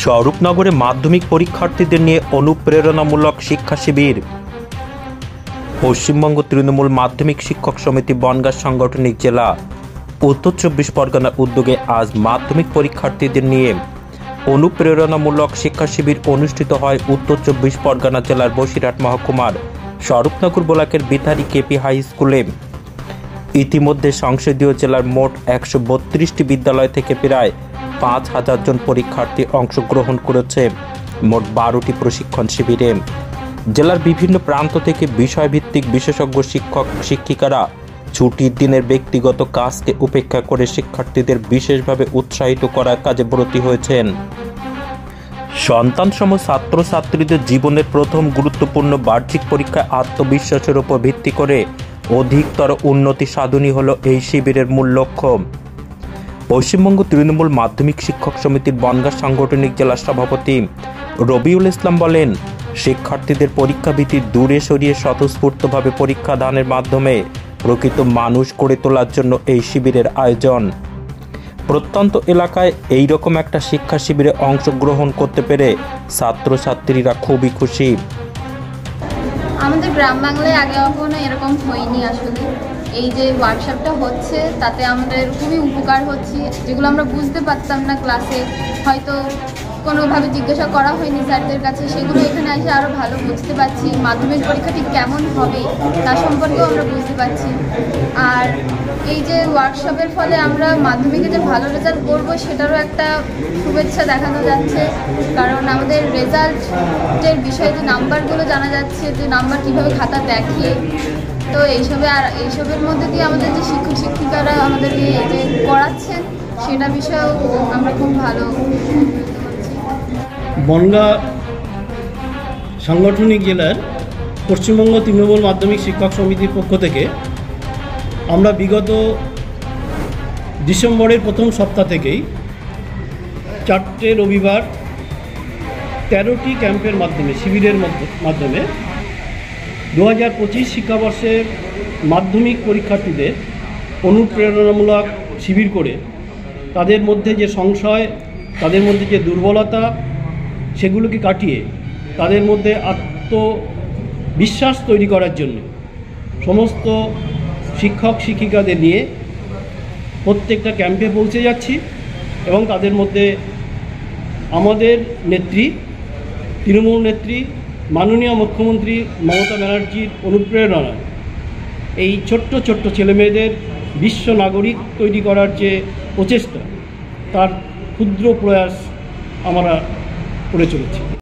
স্বরূপনগরে মাধ্যমিক পরীক্ষার্থীদের নিয়ে অনুপ্রেরণামূলক শিক্ষা শিবির। পশ্চিমবঙ্গ তৃণমূল মাধ্যমিক শিক্ষক সমিতি বনগাঁ সাংগঠনিক জেলা উত্তর 24 পরগনার উদ্যোগে আজ মাধ্যমিক পরীক্ষার্থীদের নিয়ে অনুপ্রেরণামূলক শিক্ষা শিবির অনুষ্ঠিত হয় উত্তর 24 পরগনা জেলার বসিরহাট মহকুমার স্বরূপনগর ব্লকের বিথারি কেপি হাই স্কুলে। ইতিমধ্যে সংসদীয় জেলার মোট 132টি বিদ্যালয় থেকে প্রায় 5,000 জন পরীক্ষার্থী অংশগ্রহণ করেছে মোট 12টি প্রশিক্ষণ শিবিরে। জেলার বিভিন্ন প্রান্ত থেকে বিষয়ভিত্তিক বিশেষজ্ঞ শিক্ষক শিক্ষিকারা ছুটির দিনের ব্যক্তিগত কাজকে উপেক্ষা করে শিক্ষার্থীদের বিশেষভাবে উৎসাহিত করার কাজে ব্রতী হয়েছেন। সন্তানসম ছাত্রছাত্রীদের জীবনের প্রথম গুরুত্বপূর্ণ বার্ষিক পরীক্ষায় আত্মবিশ্বাসের উপর ভিত্তি করে অধিকতর উন্নতি সাধনই হল এই শিবিরের মূল লক্ষ্য। পশ্চিমবঙ্গ তৃণমূল মাধ্যমিক শিক্ষক সমিতির বনগাঁ সাংগঠনিক জেলা সভাপতি রবিউল ইসলাম বলেন, শিক্ষার্থীদের পরীক্ষাভীতি দূরে সরিয়ে স্বতঃস্ফূর্তভাবে পরীক্ষা দানের মাধ্যমে প্রকৃত মানুষ গড়ে তোলার জন্য এই শিবিরের আয়োজন। প্রত্যন্ত এলাকায় এই রকম একটা শিক্ষা শিবিরে অংশগ্রহণ করতে পেরে ছাত্রছাত্রীরা খুবই খুশি। আমাদের গ্রাম বাংলায় আগে কখনো এরকম হয়নি। আসলে এই যে ওয়ার্কশপটা হচ্ছে তাতে আমাদের খুবই উপকার হচ্ছে, যেগুলো আমরা বুঝতে পারতাম না ক্লাসে, হয়তো কোনোভাবে জিজ্ঞাসা করা হয়নি স্যারদের কাছে, সেগুলো এখানে এসে আরও ভালো বুঝতে পারছি। মাধ্যমিক পরীক্ষাটি কেমন হবে তা সম্পর্কেও আমরা বুঝতে পারছি। আর এই যে ওয়ার্কশপের ফলে আমরা মাধ্যমিকে যে ভালো রেজাল্ট করবো সেটারও একটা শুভেচ্ছা দেখানো যাচ্ছে, কারণ আমাদের রেজাল্টের বিষয়ে যে নাম্বারগুলো জানা যাচ্ছে, যে নাম্বার কীভাবে খাতা দেখে, তো এইসবের মধ্যে দিয়ে আমাদের যে শিক্ষক শিক্ষিকারা আমাদেরকে যে পড়াচ্ছেন সেটা বিষয়েও আমরা খুব ভালো। বনগাঁ সাংগঠনিক জেলার পশ্চিমবঙ্গ তৃণমূল মাধ্যমিক শিক্ষক সমিতির পক্ষ থেকে আমরা বিগত ডিসেম্বরের প্রথম সপ্তাহ থেকেই 4টে রবিবার 13টি ক্যাম্পের মাধ্যমে শিবিরের মাধ্যমে 2025 শিক্ষাবর্ষের মাধ্যমিক পরীক্ষার্থীদের অনুপ্রেরণামূলক শিবির করে তাদের মধ্যে যে সংশয়, তাদের মধ্যে যে দুর্বলতা, সেগুলোকে কাটিয়ে তাদের মধ্যে আত্মবিশ্বাস তৈরি করার জন্য সমস্ত শিক্ষক শিক্ষিকাদের নিয়ে প্রত্যেকটা ক্যাম্পে পৌঁছে যাচ্ছি এবং তাদের মধ্যে আমাদের নেত্রী, তৃণমূল নেত্রী মাননীয় মুখ্যমন্ত্রী মমতা ব্যানার্জির অনুপ্রেরণায় এই ছোট্ট ছোট্ট ছেলেমেয়েদের বিশ্ব নাগরিক তৈরি করার যে প্রচেষ্টা, তার ক্ষুদ্র প্রয়াস আমরা করে চলেছি।